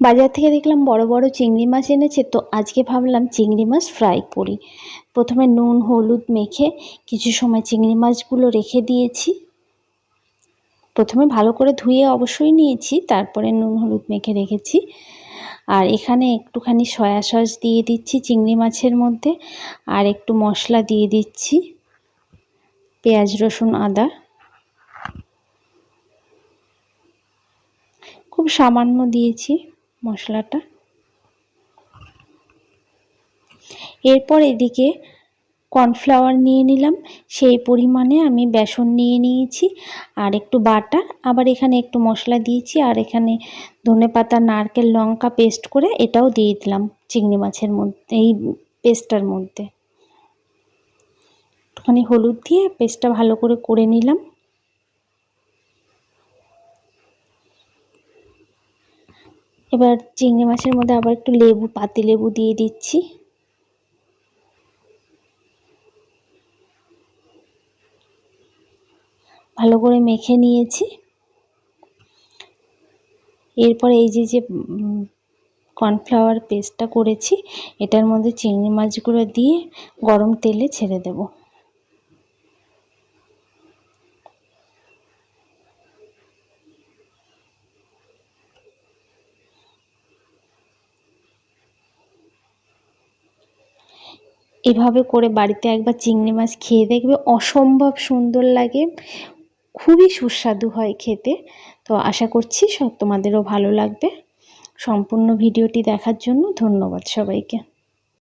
বাজার থেকে দেখলাম বড় বড় চিংড়ি মাছ এনেছে, তো আজকে ভাবলাম চিংড়ি মাছ ফ্রাই করি। প্রথমে নুন হলুদ মেখে কিছু সময় চিংড়ি মাছগুলো রেখে দিয়েছি। প্রথমে ভালো করে ধুয়ে অবশ্যই নিয়েছি, তারপরে নুন হলুদ মেখে রেখেছি। আর এখানে একটুখানি সয়া সস দিয়ে দিচ্ছি চিংড়ি মাছের মধ্যে, আর একটু মশলা দিয়ে দিচ্ছি, পেঁয়াজ রসুন আদা, খুব সামান্য দিয়েছি মশলাটা। এরপর এদিকে কর্নফ্লাওয়ার নিয়ে নিলাম, সেই পরিমাণে আমি বেসন নিয়ে নিয়েছি, আর একটু বাটা, আবার এখানে একটু মশলা দিয়েছি, আর এখানে ধনেপাতা নারকেল লঙ্কা পেস্ট করে এটাও দিয়ে দিলাম চিংড়ি মাছের মধ্যে, এই পেস্টটার মধ্যে একটুখানি হলুদ দিয়ে পেস্টটা ভালো করে নিলাম। এবার চিংড়ি মাছের মধ্যে আবার একটু লেবু, পাতিলেবু দিয়ে দিচ্ছি। ভালো করে মেখে নিয়েছি। এরপর এই যে কর্নফ্লাওয়ার পেস্টটা করেছি, এটার মধ্যে চিংড়ি মাছগুলো দিয়ে গরম তেলে ছেড়ে দেব। এভাবে করে বাড়িতে একবার চিংড়ি মাছ খেয়ে দেখবে, অসম্ভব সুন্দর লাগে, খুবই সুস্বাদু হয় খেতে। তো আশা করছি তোমাদেরও ভালো লাগবে। সম্পূর্ণ ভিডিওটি দেখার জন্য ধন্যবাদ সবাইকে।